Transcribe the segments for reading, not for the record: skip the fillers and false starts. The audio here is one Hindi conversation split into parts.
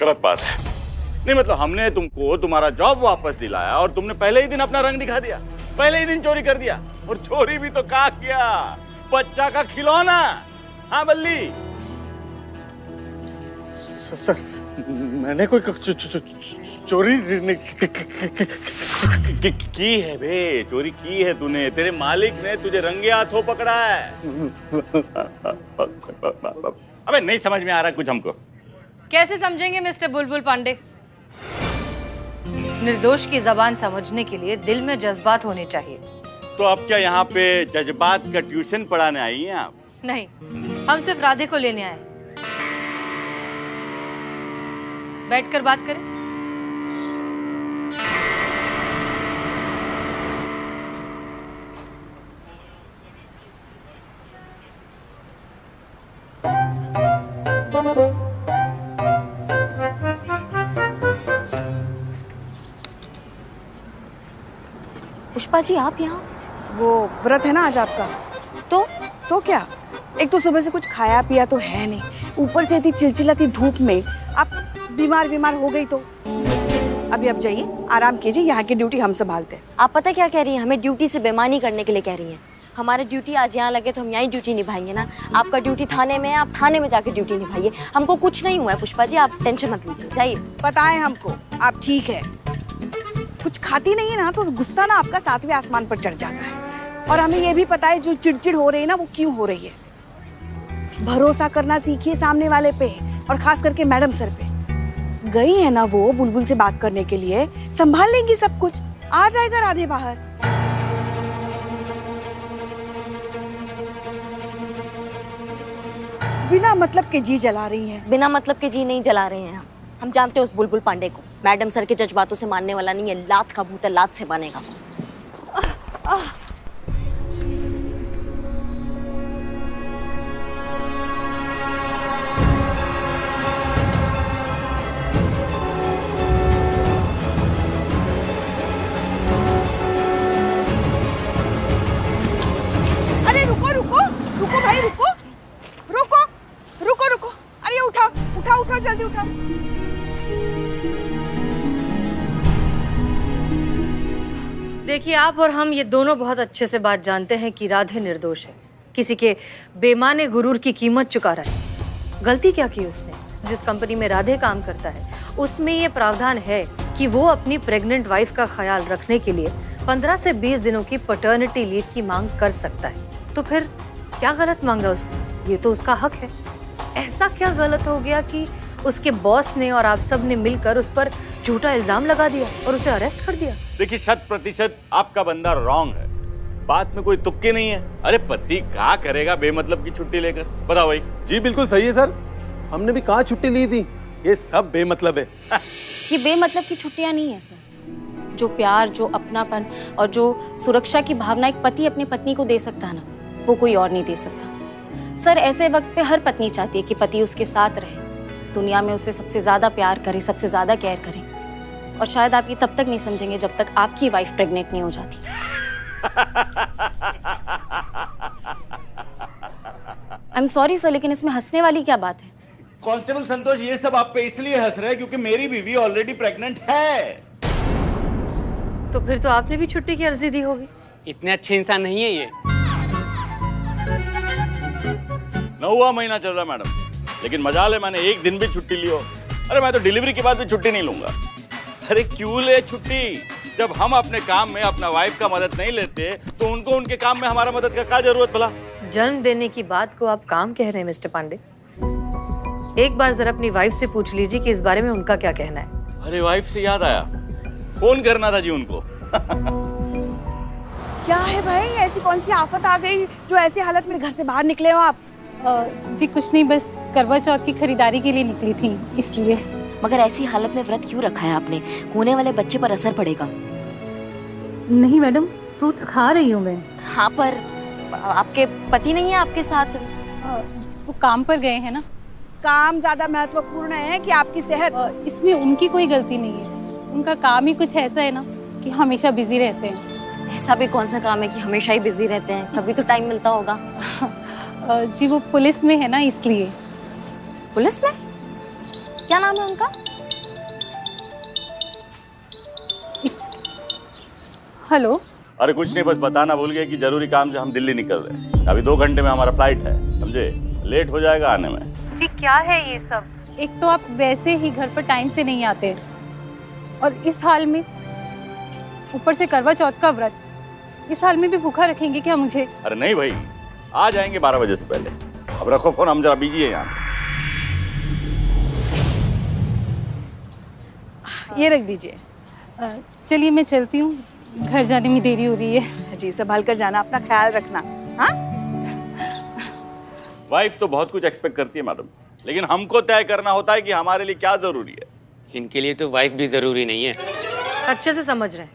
गलत बात है। नहीं मतलब हमने तुमको तुम्हारा जॉब वापस दिलाया और तुमने पहले ही दिन अपना रंग दिखा दिया, पहले ही दिन चोरी कर दिया। और चोरी भी तो क्या किया, बच्चा का खिलौना। हाँ बल्ली। सर मैंने कोई चोरी की है बे, चोरी की है तूने। तेरे मालिक ने तुझे रंगे हाथों पकड़ा है। अबे नहीं समझ में आ रहा कुछ हमको। कैसे समझेंगे मिस्टर बुलबुल पांडे? निर्दोष की जबान समझने के लिए दिल में जज्बात होने चाहिए। तो अब क्या यहाँ पे जज्बात का ट्यूशन पढ़ाने आई हैं आप? नहीं, हम सिर्फ राधे को लेने आए हैं। बैठकर बात करें। पुष्पा जी आप यहाँ? वो व्रत है ना आज आपका। तो क्या, एक तो सुबह से कुछ खाया पिया तो है नहीं, ऊपर से इतनी चिलचिलाती धूप में आप बीमार हो गई तो अभी आप जाइए आराम कीजिए, यहाँ की ड्यूटी हम संभालते हैं। आप पता क्या कह रही हैं? हमें ड्यूटी से बेईमानी करने के लिए कह रही हैं। हमारी ड्यूटी आज यहाँ लगे तो हम यहीं ड्यूटी निभाएंगे ना। आपका ड्यूटी थाने में है, आप थाने में जाके ड्यूटी निभाइए। हमको कुछ नहीं हुआ है पुष्पा जी, आप टेंशन मत लीजिए, जाइए। पता है हमको आप ठीक है, कुछ खाती नहीं है ना तो गुस्सा ना आपका सातवें आसमान पर चढ़ जाता है। और हमें ये भी पता है जो चिड़चिड़ हो रही है ना वो क्यों हो रही है। भरोसा करना सीखिए सामने वाले पे, और खास करके मैडम सर पे। गई है ना वो बुलबुल से बात करने के लिए, संभाल लेंगी सब कुछ, आ जाएगा राधे बाहर। बिना मतलब के जी जला रही हैं। बिना मतलब के जी नहीं जला रहे हैं हम जानते हैं उस बुलबुल पांडे को। मैडम सर के जज्बातों से मानने वाला नहीं है, लात का भूत है, लात से बनेगा। अरे रुको रुको रुको भाई, रुको रुको रुको रुको। अरे उठाओ उठाओ उठाओ, जल्दी उठाओ। देखिए, आप और हम ये दोनों बहुत अच्छे से बात जानते हैं कि राधे निर्दोष है, किसी के बेमाने गुरूर की कीमत चुका रहा है। गलती क्या की उसने? जिस कंपनी में राधे काम करता है उसमें ये प्रावधान है कि वो अपनी प्रेग्नेंट वाइफ का ख्याल रखने के लिए 15 से 20 दिनों की पैटर्निटी लीव की मांग कर सकता है। तो फिर क्या गलत मांगा उसने? ये तो उसका हक है। ऐसा क्या गलत हो गया कि उसके बॉस ने और आप सब ने मिलकर उस पर झूठा इल्जाम लगा दिया और उसे अरेस्ट कर दिया? देखिए 100% आपका बंदा रॉन्ग है, बात में कोई तुक्के नहीं है। अरे पति क्या करेगा बेमतलब की छुट्टी लेकर, बताओ भाई। जी बिल्कुल सही है सर, हमने भी कहाँ छुट्टी ली थी, ये सब बेमतलब है। ये बेमतलब की छुट्टियां नहीं है सर। जो प्यार, जो अपनापन और जो सुरक्षा की भावना एक पति अपनी पत्नी को दे सकता है ना, वो कोई और नहीं दे सकता। सर ऐसे वक्त पे हर पत्नी चाहती है कि पति उसके साथ रहे, दुनिया में उसे सबसे ज्यादा प्यार करे, सबसे ज्यादा केयर करे। और शायद आप ये तब तक नहीं समझेंगे जब तक आपकी वाइफ प्रेग्नेंट नहीं हो जाती। आई एम सॉरी सर, लेकिन इसमें हंसने वाली क्या बात है? कांस्टेबल संतोष, ये सब आप पे इसलिए हंस रहे हैं क्योंकि मेरी बीवी ऑलरेडी प्रेग्नेंट है। तो फिर तो आपने भी छुट्टी की अर्जी दी होगी। इतने अच्छे इंसान नहीं है ये। 9वां महीना चल रहा मैडम, लेकिन मजाल है मैंने एक दिन भी छुट्टी ली हो। अरे मैं तो डिलीवरी के बाद भी छुट्टी नहीं लूंगा। अरे क्यों ले छुट्टी? जब हम अपने काम में अपना वाइफ का मदद नहीं लेते तो उनको उनके काम में हमारा मदद का क्या जरूरत भला? जन्म देने की बात को आप काम कह रहे हैं मिस्टर पांडे। एक बार जरा अपनी वाइफ से पूछ लीजिए कि इस बारे में उनका क्या कहना है। अरे वाइफ से याद आया, फोन करना था जी उनको। क्या है भाई, ऐसी कौन सी आफत आ गई जो ऐसी हालत में घर से बाहर निकले हो आप? जी कुछ नहीं, बस करवा चौथ की खरीदारी के लिए निकली थी इसलिए। मगर ऐसी हालत में व्रत क्यों रखा है आपने? होने वाले बच्चे पर असर पड़ेगा। नहीं मैडम, फ्रूट्स खा रही हूँ मैं। हाँ पर आपके पति नहीं है आपके साथ? वो काम पर गए हैं ना। काम ज्यादा महत्वपूर्ण है कि आपकी सेहत? इसमें उनकी कोई गलती नहीं है, उनका काम ही कुछ ऐसा है ना कि हमेशा बिजी रहते हैं। ऐसा भी कौन सा काम है कि हमेशा ही बिजी रहते हैं? कभी तो टाइम मिलता होगा। जी वो पुलिस में है ना, इसलिए। पुलिस में? क्या नाम है उनका? हेलो। अरे कुछ नहीं, बस बताना भूल गए कि जरूरी काम से हम दिल्ली निकल रहे हैं। अभी 2 घंटे में हमारा फ्लाइट है, समझे? लेट हो जाएगा आने में। जी क्या है ये सब? एक तो आप वैसे ही घर पर टाइम से नहीं आते और इस हाल में ऊपर से करवा चौथ का व्रत, इस हाल में भी भूखा रखेंगे क्या मुझे? अरे नहीं भाई, आ जाएंगे 12 बजे से पहले। अब रखो फोन, हम जरा बिजी है यहाँ। ये रख दीजिए। चलिए मैं चलती हूँ, घर जाने में देरी हो रही है। जी संभाल कर जाना, अपना ख्याल रखना। हाँ वाइफ तो बहुत कुछ एक्सपेक्ट करती है मैडम, लेकिन हमको तय करना होता है कि हमारे लिए क्या जरूरी है। इनके लिए तो वाइफ भी जरूरी नहीं है। अच्छे से समझ रहे हैं,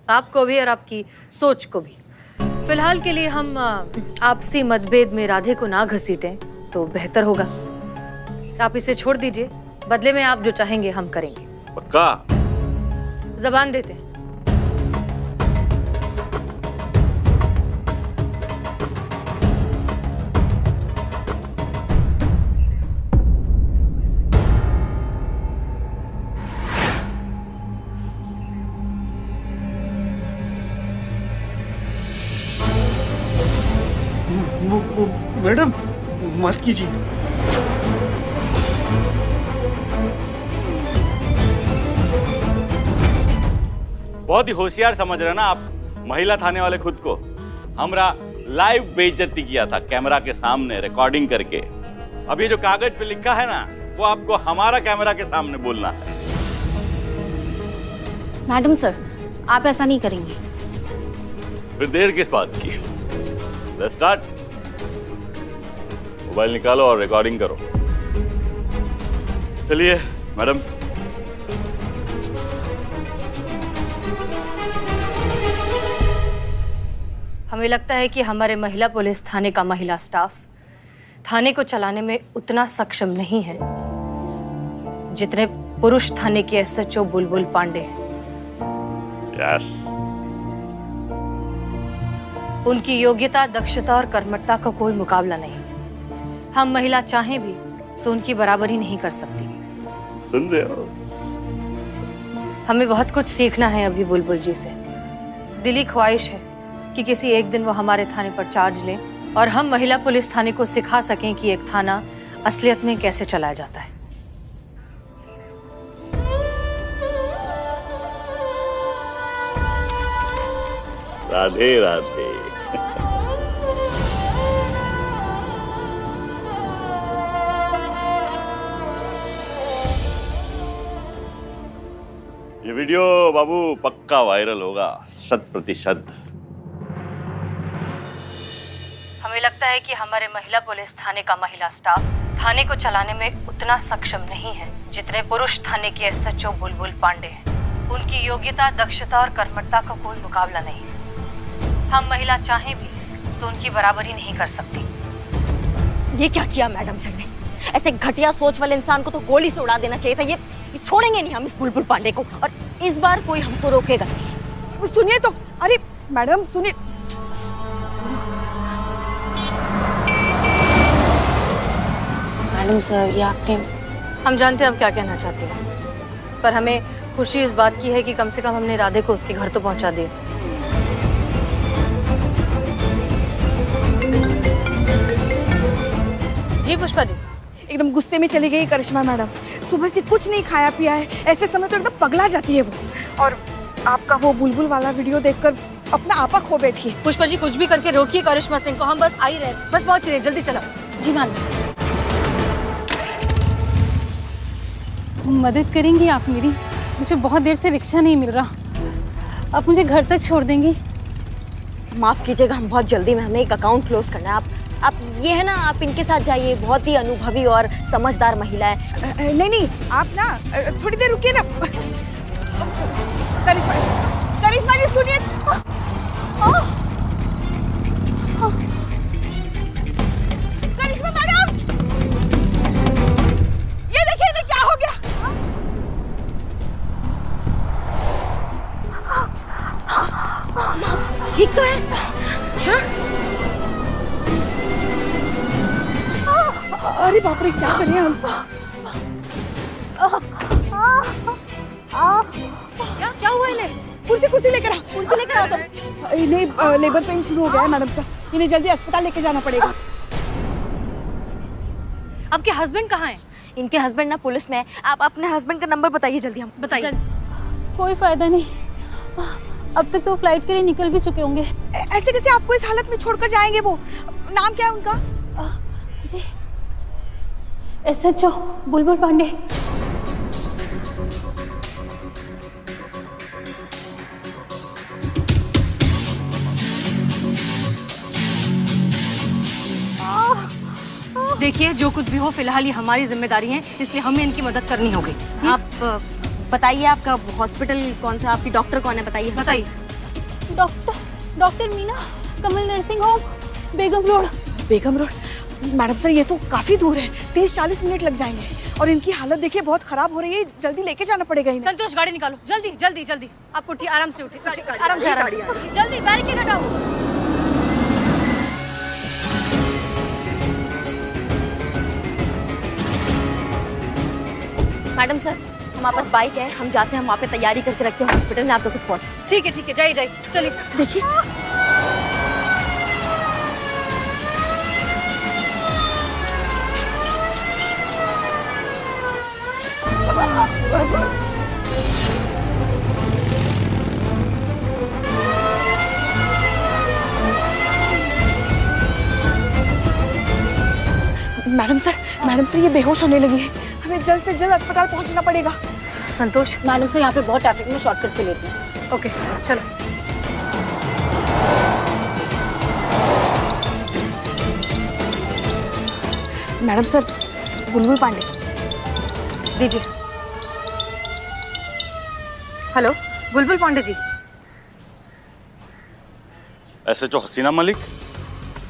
आपको भी और आपकी सोच को भी। फिलहाल के लिए हम आपसी मतभेद में राधे को ना घसीटें तो बेहतर होगा। आप इसे छोड़ दीजिए, बदले में आप जो चाहेंगे हम करेंगे। पक्का? जबान देते हैं। मैडम मत कीजिए। बहुत ही होशियार समझ रहे ना आप महिला थाने वाले खुद को। हमरा लाइव बेइज्जती किया था कैमरा के सामने रिकॉर्डिंग करके। अब ये जो कागज पे लिखा है ना, वो आपको हमारा कैमरा के सामने बोलना है। मैडम सर, आप ऐसा नहीं करेंगे। फिर देर किस बात की? Let's start. मोबाइल निकालो और रिकॉर्डिंग करो। चलिए मैडम। हमें लगता है कि हमारे महिला पुलिस थाने का महिला स्टाफ थाने को चलाने में उतना सक्षम नहीं है जितने पुरुष थाने के एसएचओ बुलबुल पांडे हैं। यस। उनकी योग्यता, दक्षता और कर्मठता का कोई मुकाबला नहीं। हम महिला चाहें भी तो उनकी बराबरी नहीं कर सकती। सुन रहे हो? हमें बहुत कुछ सीखना है अभी बुलबुल जी से। दिली ख्वाहिश है कि किसी एक दिन वो हमारे थाने पर चार्ज लें और हम महिला पुलिस थाने को सिखा सकें कि एक थाना असलियत में कैसे चलाया जाता है। राधे राधे। ये वीडियो बाबू पक्का वायरल होगा, 100%। हमें लगता है कि हमारे महिला पुलिस थाने का महिला स्टाफ थाने को चलाने में उतना सक्षम नहीं है जितने पुरुष थाने के एसएचओ बुलबुल पांडे हैं। उनकी योग्यता, दक्षता और कर्मठता का कोई मुकाबला नहीं। हम महिला चाहें भी तो उनकी बराबरी नहीं कर सकती। ये क्या किया मैडम सर ने? ऐसे घटिया सोच वाले इंसान को तो गोली से उड़ा देना चाहिए था। ये छोड़ेंगे नहीं हम इस बुलबुल पांडे को, और इस बार कोई हमको रोकेगा नहीं। सुनिए तो, अरे मैडम सुनिए। मैडम सर, ये आपने... हम जानते हैं हम क्या कहना चाहते हैं, पर हमें खुशी इस बात की है कि कम से कम हमने राधे को उसके घर तो पहुंचा दिया। जी पुष्पा जी। एकदम गुस्से में चली गई करिश्मा मैडम। सुबह से कुछ नहीं खाया पिया है, ऐसे समय तो एकदम पगला जाती है वो। और आपका वो बुलबुल वाला वीडियो देखकर अपना आपा खो बैठी है। पुष्पा जी कुछ भी करके रोकिए करिश्मा सिंह को, हम बस आ ही रहे, बस पहुंच रहे, जल्दी चलो। जी मैम। मदद करेंगी आप मेरी? मुझे बहुत देर से रिक्शा नहीं मिल रहा, आप मुझे घर तक छोड़ देंगी? माफ कीजिएगा, हम बहुत जल्दी में, हमें एक अकाउंट क्लोज करना है। आप ये है ना, आप इनके साथ जाइए, बहुत ही अनुभवी और समझदार महिला है। नहीं, आप ना थोड़ी देर रुकिए ना। करिश्मा जी सुनिए। करिश्मा मैडम, ये देखिए इन्हें क्या हो गया। ठीक तो है? हाँ? अरे बाप रे, क्या करें हम? क्या हुआ इन्हें? कुर्सी लेकर आओ, कुर्सी लेकर आओ तुम। इन्हें लेबर पेन शुरू हो गया है मैडम साहब, इन्हें जल्दी अस्पताल लेके जाना पड़ेगा। आपके हस्बैंड कहाँ हैं? इनके हस्बैंड ना पुलिस में है। आप अपने हस्बैंड का नंबर बताइए जल्दी। हम बताइए। कोई फायदा नहीं, अब तक तो फ्लाइट के लिए निकल भी चुके होंगे। ऐसे कैसे आपको इस हालत में छोड़कर जाएंगे वो? नाम क्या है उनका? जी, SHO बुलबुल पांडे। देखिए, जो कुछ भी हो फिलहाल ये हमारी जिम्मेदारी है, इसलिए हमें इनकी मदद करनी होगी। आप बताइए आपका हॉस्पिटल कौन सा, आपकी डॉक्टर कौन है, बताइए। बताइए। डॉक्टर मीना, कमल नर्सिंग होम, बेगम रोड। बेगम रोड? मैडम सर ये तो काफी दूर है, 30-40 मिनट लग जाएंगे और इनकी हालत देखिए बहुत खराब हो रही है, जल्दी लेके जाना पड़ेगा इन्हें। संतोष, गाड़ी निकालो, जल्दी जल्दी जल्दी। आप उठिए, आराम से उठिए, आराम से, जल्दी बैरिकेड हटाओ। मैडम सर, हमारे पास बाइक है, हम जाते हैं, हम वहाँ पे तैयारी करके रखते हैं हॉस्पिटल में, आप तक पहुँच। ठीक है जाइए, चलिए। देखिए मैडम सर ये बेहोश होने लगी है, हमें जल्द से जल्द अस्पताल पहुंचना पड़ेगा। संतोष, मैडम से यहाँ पे बहुत ट्रैफिक में, शॉर्टकट से लेते हैं। ओके चलो। मैडम सर, बुलबुल पांडे दीजिए। हेलो, बुलबुल पांडे जी। SHO हसीना मलिक,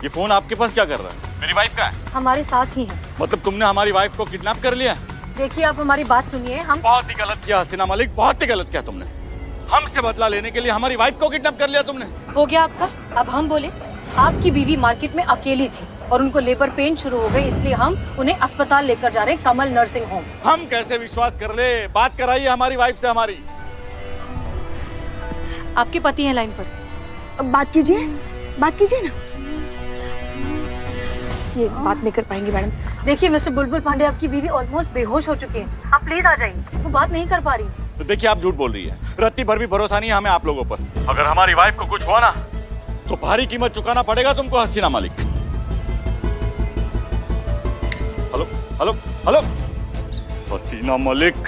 ये फोन आपके पास क्या कर रहा है? मेरी वाइफ का है? हमारे साथ ही हैं। मतलब तुमने हमारी वाइफ को किडनैप कर लिया? देखिए, आप हमारी बात सुनिए। हम बहुत ही गलत किया हसीना मलिक, बहुत ही गलत किया तुमने। हमसे बदला लेने के लिए हमारी वाइफ को किडनैप कर लिया तुमने। हो गया आपका, अब हम बोले। आपकी बीवी मार्केट में अकेली थी और उनको लेबर पेन शुरू हो गई, इसलिए हम उन्हें अस्पताल लेकर जा रहे हैं, कमल नर्सिंग होम। हम कैसे विश्वास कर ले? बात कराइए हमारी वाइफ से हमारी। आपके पति हैं लाइन पर, बात कीजिए ना। ये बात नहीं कर पाएंगे मैडम। देखिए मिस्टर बुलबुल पांडे, आपकी बीवी ऑलमोस्ट बेहोश हो चुकी है, आप प्लीज आ जाइए, वो बात नहीं कर पा रही। तो देखिए, आप झूठ बोल रही है, रत्ती भर भी भरोसा नहीं है हमें आप लोगों पर। अगर हमारी वाइफ को कुछ हुआ ना तो भारी कीमत चुकाना पड़ेगा तुमको हसीना मलिक। हेलो हेलो हेलो, हसीना मलिक।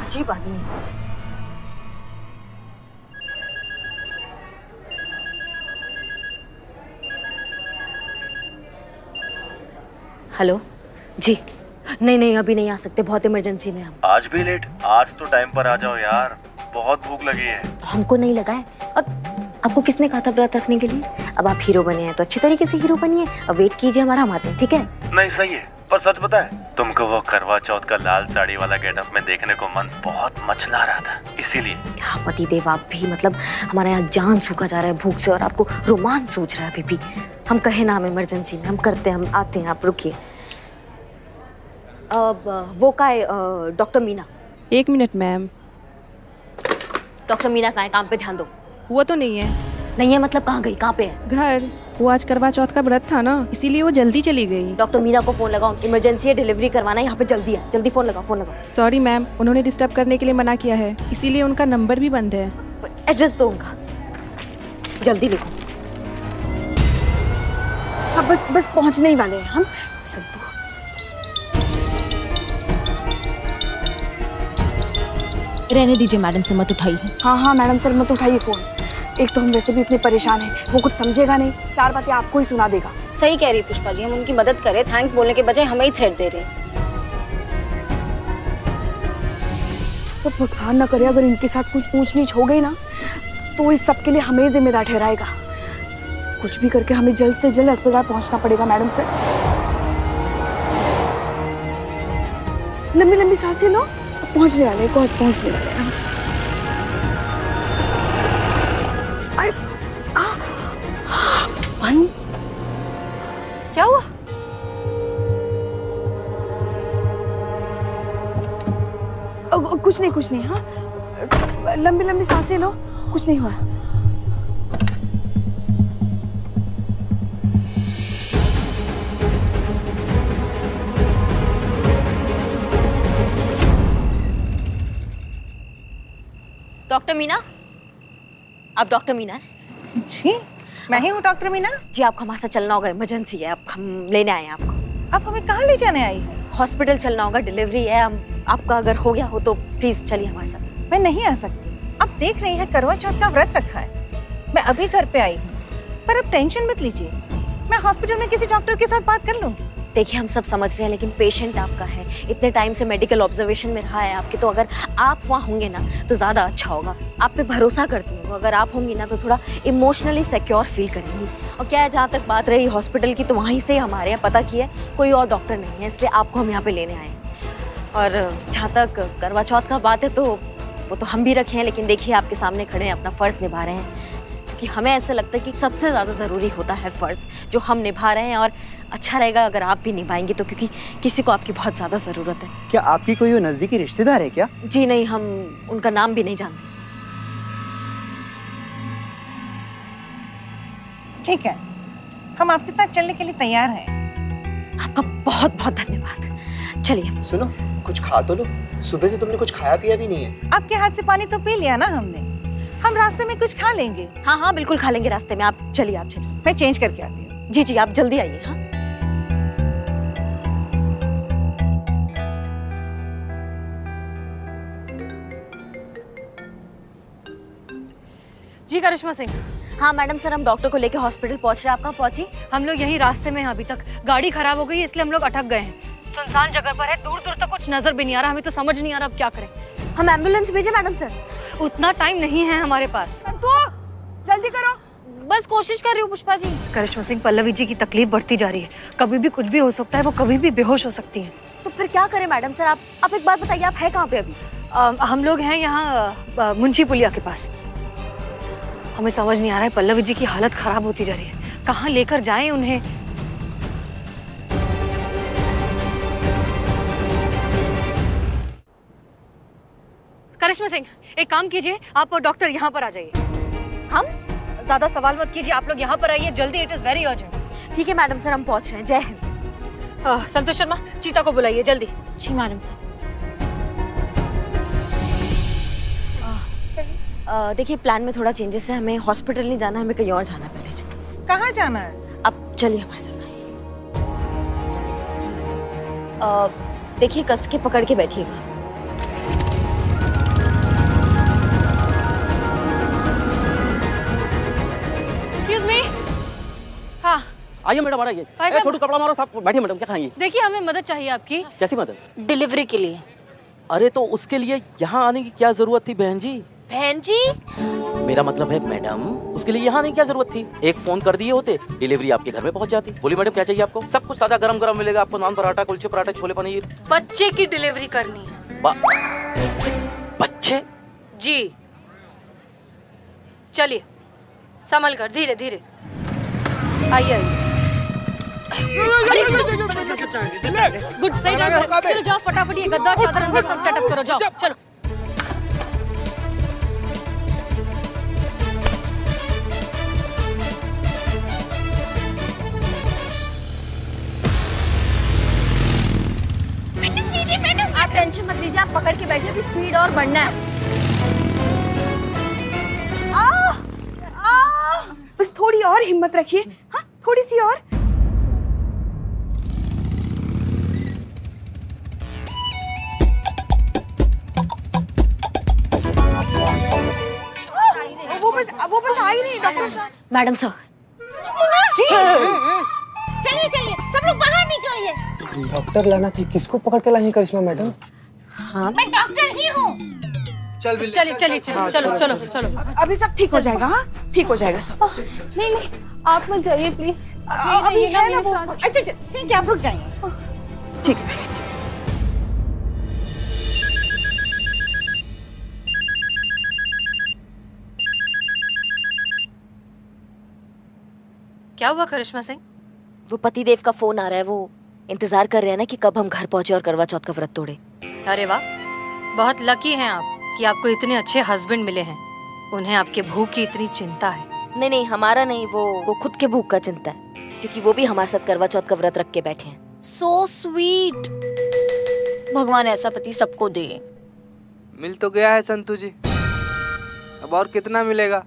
अजीब आदमी है। हेलो जी, नहीं अभी नहीं आ सकते, बहुत इमरजेंसी में हम। आज भी लेट? आज तो टाइम पर आ जाओ यार, बहुत भूख लगी है। तो हमको नहीं लगा है, और आपको किसने कहा था व्रत रखने के लिए? अब आप हीरो बने हैं तो अच्छी तरीके से हीरो बनिए, अब वेट कीजिए, हमारा हम आते हैं, ठीक है? नहीं सही है, पर सच बताएं, तुमको वो करवा चौथ का लाल साड़ी वाला गेटअप में देखने को मन बहुत मचला रहा था, इसीलिए। क्या पति देव, आप भी मतलब हमारे यहाँ जान सूखा जा रहा है भूख से और आपको रोमांच सूझ रहा है अभी भी। हम कहे ना, हम इमरजेंसी में, हम करते हैं, हम आते हैं, आप रुकिए। वो का है doctor Meena? 1 minute ma'am. Doctor Meena कहाँ है? काम पे ध्यान दो। वो तो नहीं है। नहीं है मतलब कहाँ गई, कहाँ पे है? घर, वो आज करवा चौथ का व्रत था ना, इसीलिए वो जल्दी चली गई। डॉक्टर मीना को फोन लगाओ, इमरजेंसी है, डिलीवरी करवाना है, यहाँ पे जल्दी है, जल्दी फोन लगाओ। सॉरी मैम, उन्होंने डिस्टर्ब करने के लिए मना किया है, इसीलिए उनका नंबर भी बंद है। एड्रेस दो उनका, जल्दी लिखो। हाँ बस पहुंचने ही वाले हैं हम। संतु, रहने दीजिए मैडम से, मत उठाइए। हाँ मैडम सर, मत उठाइए फोन। एक तो हम वैसे भी इतने परेशान हैं, वो कुछ समझेगा नहीं, 4 बातें आपको ही सुना देगा। सही कह रही है पुष्पा जी, हम उनकी मदद करें, थैंक्स बोलने के बजाय हमें ही थ्रेट दे रहे हैं। तो भगवान ना करे अगर इनके साथ कुछ ऊंच नीच हो गई ना तो इस सब के लिए हमें जिम्मेदार ठहराएगा। कुछ भी करके हमें जल्द से जल्द अस्पताल पहुंचना पड़ेगा मैडम सर। लंबी लंबी सांसें लो, पहुंचने वाले हैं, पहुंचने वाले हैं। भाई क्या हुआ? कुछ नहीं हाँ। लंबी लंबी सांसें लो, कुछ नहीं हुआ। डॉक्टर मीना, आप डॉक्टर मीना हैं? जी, मैं ही हूँ डॉक्टर मीना। जी आपको हमारे साथ चलना होगा, इमरजेंसी है, अब हम लेने आए हैं आपको। आप हमें कहाँ ले जाने आई हैं? हॉस्पिटल चलना होगा, डिलीवरी है। हम आपका अगर हो गया हो तो प्लीज चलिए हमारे साथ। मैं नहीं आ सकती। आप देख रही हैं करवा चौथ का व्रत रखा है। मैं अभी घर पे आई हूँ, पर अब टेंशन मत लीजिए। मैं हॉस्पिटल में किसी डॉक्टर के साथ बात कर लूंगी। देखिए हम सब समझ रहे हैं, लेकिन पेशेंट आपका है, इतने टाइम से मेडिकल ऑब्जर्वेशन में रहा है आपके, तो अगर आप वहाँ होंगे ना तो ज़्यादा अच्छा होगा। आप पे भरोसा करती हूँ, अगर आप होंगी ना तो थोड़ा इमोशनली सिक्योर फील करेंगी। और क्या है, जहाँ तक बात रही हॉस्पिटल की, तो वहीं से हमारे यहाँ पता किया कोई और डॉक्टर नहीं है, इसलिए आपको हम यहाँ पे लेने आए हैं। और जहाँ तक करवा चौथ का बात है तो वो तो हम भी रखे हैं, लेकिन देखिए आपके सामने खड़े हैं, अपना फ़र्ज़ निभा रहे हैं, क्योंकि हमें ऐसा लगता है कि सबसे ज़्यादा ज़रूरी होता है फ़र्ज़ जो हम निभा रहे हैं। और अच्छा रहेगा अगर आप भी निभाएंगे तो, क्योंकि किसी को आपकी बहुत ज़्यादा ज़रूरत है। क्या आपकी कोई नज़दीकी रिश्तेदार है क्या? जी नहीं, हम उनका नाम भी नहीं जानते। ठीक है, हम आपके साथ चलने के लिए तैयार हैं। आपका बहुत बहुत धन्यवाद। चलिए। सुनो, कुछ खा तो लो। सुबह से तुमने कुछ खाया पिया भी नहीं है। आपके हाथ से पानी तो पी लिया ना हमने। हम रास्ते में कुछ खा लेंगे। हाँ हाँ बिल्कुल खा लेंगे रास्ते में। आप चलिए, आप चलिए। मैं चेंज करके आती हूँ। जी जी, आप जल्दी आइए। हाँ जी करिश्मा सिंह। हाँ मैडम सर, हम डॉक्टर को लेके हॉस्पिटल पहुंच रहे हैं। आप कहाँ पहुंची? हम लोग यहीं रास्ते में हैं अभी तक। गाड़ी खराब हो गई है इसलिए हम लोग अटक गए हैं। सुनसान जगह पर है, दूर दूर तक कुछ नजर भी नहीं आ रहा। हमें तो समझ नहीं आ रहा अब क्या करें। हम एम्बुलेंस भेजे मैडम सर? उतना टाइम नहीं है हमारे पास। तो जल्दी करो। बस कोशिश कर रही हूँ पुष्पा जी। करिश्मा सिंह, पल्लवी जी की तकलीफ बढ़ती जा रही है। कभी भी कुछ भी हो सकता है, वो कभी भी बेहोश हो सकती है। तो फिर क्या करें मैडम सर? आप एक बात बताइए, आप है कहाँ पे अभी? हम लोग हैं यहाँ मुंशी पुलिया के पास। हमें समझ नहीं आ रहा है, पल्लवी जी की हालत खराब होती जा रही है। कहाँ लेकर जाएं उन्हें? करिश्मा सिंह, एक काम कीजिए, आप और डॉक्टर यहाँ पर आ जाइए। हम? ज्यादा सवाल मत कीजिए, आप लोग यहाँ पर आइए जल्दी। It is very urgent. ठीक है मैडम सर, हम पहुँच रहे हैं। जय हिंद। संतोष शर्मा, चीता को बुलाइए जल्दी। जी मैडम सर। देखिए प्लान में थोड़ा चेंजेस है। हमें हॉस्पिटल नहीं जाना, हमें कहीं और जाना है। पहले कहाँ जाना है? अब चलिए हमारे साथ आइए। देखिए कस के पकड़ के बैठिएगा। Excuse me. हाँ आइए मैडम, आइए। भाई साहब। थोड़ा कपड़ा मारो साहब। बैठिए मैडम, क्या खाएंगे? देखिए, हमें मदद चाहिए आपकी। कैसी मदद? डिलीवरी के लिए। अरे तो उसके लिए यहाँ आने की क्या जरूरत थी बहन जी? बहन जी? मेरा मतलब है मैडम, उसके लिए यहाँ आने की क्या जरूरत थी? एक फोन कर दिए होते, डिलीवरी आपके घर में पहुँच जाती। बोलिए मैडम, क्या चाहिए आपको? सब कुछ ताजा गरम गरम मिलेगा आपको। नान पराठा, कुलचे पराठे, छोले पनीर। बच्चे की डिलीवरी करनी है। बच्चे? जी। चलिए, संभल कर, धीरे धीरे आइए आइए। गुड, सही ड्राइवर। चलो जाओ फटाफट, ये गद्दा चादर अंदर सब सेटअप करो। जाओ चलो। आप टेंशन मत लीजिए, आप पकड़ के बैठिए। अभी स्पीड और बढ़ना है। बस थोड़ी और हिम्मत रखिए। हाँ, थोड़ी सी और। वो बस आ ही नहीं डॉक्टर साहब। Madam sir. चलिए चलिए, सब लोग बाहर निकलिए। डॉक्टर लाना थी, किसको पकड़ के लाई करिश्मा मैडम? हाँ मैं डॉक्टर ही हूँ। चलिए चलिए चलो चलो चलो चलो। अभी सब ठीक हो जाएगा। हाँ, ठीक हो जाएगा सब। नहीं नहीं, आप मत जाइए प्लीज। अभी है ना वो। अच्छा ठीक है, आप रुक जाइए। ठीक है, ठीक है। क्या हुआ करिश्मा सिंह? वो पतिदेव का फोन आ रहा है। वो इंतजार कर रहे हैं ना कि कब हम घर पहुंचे और करवा चौथ का व्रत तोड़े। अरे वाह, बहुत लकी हैं आप। कि आपको इतने अच्छे हस्बैंड मिले हैं, उन्हें आपके भूख की इतनी चिंता है। नहीं नहीं, हमारा नहीं, वो खुद के भूख का चिंता है, क्योंकि वो भी हमारे साथ करवा चौथ का व्रत रख के बैठे हैं। So sweet. भगवान ऐसा पति सबको दे। मिल तो गया है संतू जी, अब और कितना मिलेगा?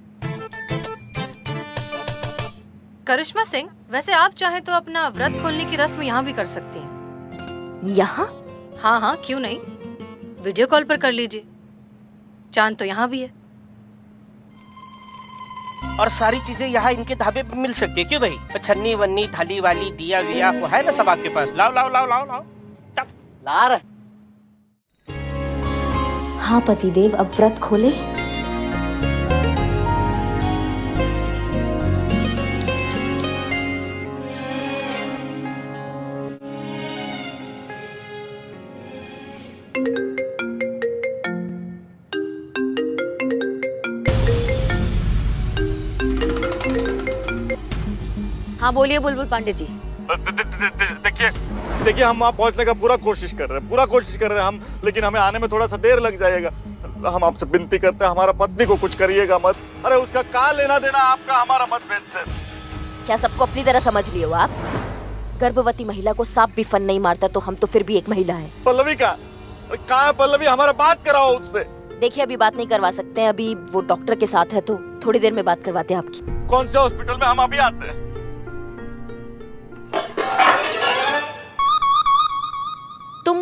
करिश्मा सिंह, वैसे आप चाहें तो अपना व्रत खोलने की रस्म यहाँ भी कर सकती हैं। यहाँ? हाँ हाँ, क्यों नहीं, वीडियो कॉल पर कर लीजिए। चांद तो यहाँ भी है। और सारी चीजें यहाँ इनके ढाबे पे मिल सकती है, क्यों भाई? छन्नी वन्नी थाली वाली दिया विया वो है ना सब आपके पास? लाओ लाओ लाओ लाओ लाओ। ला रहे। हाँ पतिदेव, अब व्रत खोले। हाँ बोलिए बुलबुल पांडे जी। देखिए हम वहाँ पहुँचने का पूरा कोशिश कर रहे हैं हम, लेकिन हमें आने में थोड़ा सा देर लग जाएगा। हम आपसे विनती करते हैं, हमारा पत्नी को कुछ करिएगा मत। अरे उसका क्या लेना देना आपका हमारा मतभेद से? क्या सबको अपनी तरह समझ लियो आप? गर्भवती महिला को सांप भी फन नहीं मारता, तो हम तो फिर भी एक महिला हैं। पल्लवी का है पल्लवी, हमारा बात कराओ उससे। देखिए अभी बात नहीं करवा सकते हैं, अभी वो डॉक्टर के साथ है, तो थोड़ी देर में बात करवाते हैं आपकी। कौन से हॉस्पिटल में? हम अभी आते हैं। तुम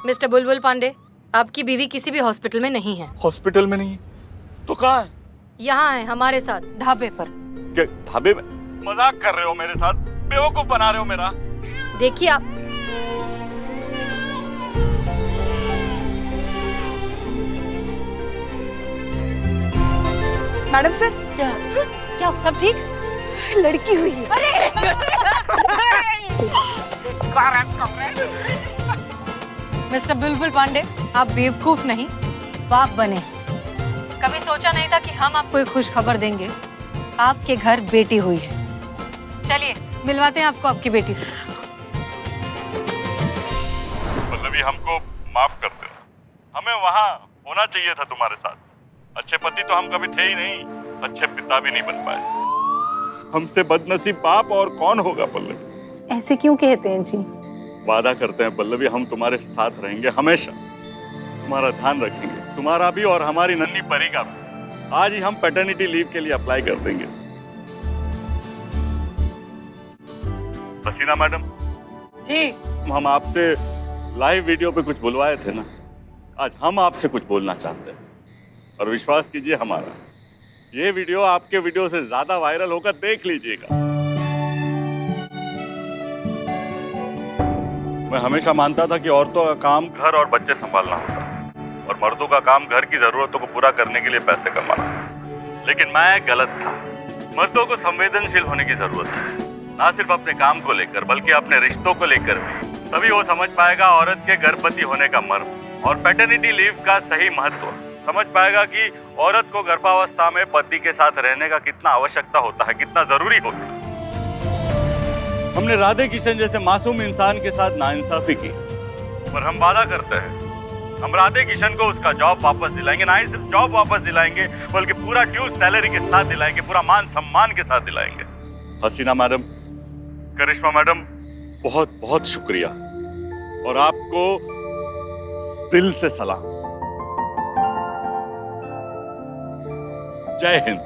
मिस्टर बुलबुल पांडे, आपकी बीवी किसी भी हॉस्पिटल में नहीं है। हॉस्पिटल में नहीं तो कहाँ है? यहाँ है हमारे साथ, ढाबे पर। क्या ढाबे में? मजाक कर रहे हो मेरे साथ? बेवकूफ बना रहे हो मेरा। देखिए आप, मैडम सर, क्या सब ठीक? लड़की हुई है। मिस्टर बुलबुल पांडे, आप बेवकूफ नहीं, बाप बने। कभी सोचा नहीं था कि हम आपको एक खुश खबर देंगे। आपके घर बेटी हुई है। चलिए मिलवाते हैं आपको आपकी बेटी से। पल्लवी, हमको माफ कर दे, हमें वहाँ होना चाहिए था तुम्हारे साथ। अच्छे पति तो हम कभी थे ही नहीं, अच्छे पिता भी नहीं बन पाए। हमसे बदनसीब बाप और कौन होगा पल्लवी? ऐसे क्यों कहते हैं जी? वादा करते हैं पल्लवी, हम तुम्हारे साथ रहेंगे हमेशा, तुम्हारा ध्यान रखेंगे, तुम्हारा भी और हमारी नन्ही परी का भी। आज ही हम पैटर्निटी लीव के लिए अप्लाई कर देंगे। हसीना मैडम जी, हम आपसे लाइव वीडियो पे कुछ बुलवाए थे ना, आज हम आपसे कुछ बोलना चाहते हैं। और विश्वास कीजिए हमारा, ये वीडियो आपके वीडियो से ज्यादा वायरल होकर देख लीजिएगा। मैं हमेशा मानता था कि औरतों का काम घर और बच्चे संभालना होता है और मर्दों का काम घर की जरूरतों को पूरा करने के लिए पैसे कमाना। लेकिन मैं गलत था। मर्दों को संवेदनशील होने की जरूरत है, ना सिर्फ अपने काम को लेकर बल्कि अपने रिश्तों को लेकर भी। तभी वो समझ पाएगा औरत के गर्भवती होने का मर्म और पैटर्निटी लीव का सही महत्व। समझ पाएगा कि औरत को गर्भावस्था में पति के साथ रहने का कितना आवश्यकता होता है, कितना जरूरी होता है। हमने राधे किशन जैसे मासूम इंसान के साथ नाइंसाफी की, पर हम वादा करते हैं हम राधे किशन को उसका जॉब वापस दिलाएंगे। ना ही सिर्फ जॉब वापस दिलाएंगे बल्कि पूरा ड्यू सैलरी के साथ दिलाएंगे, पूरा मान सम्मान के साथ दिलाएंगे। हसीना मैडम, करिश्मा मैडम, बहुत बहुत शुक्रिया और आपको दिल से सलाम। जय हिंद।